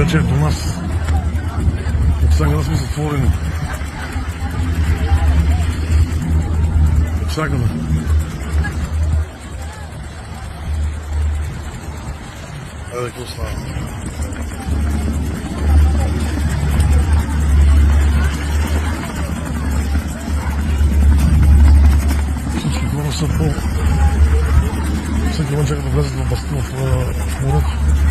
večer do nas. Сега да сме затворени. Всякъде. Айде, какво става? Всички хора са по... Всеки момент чака да влезат в морето.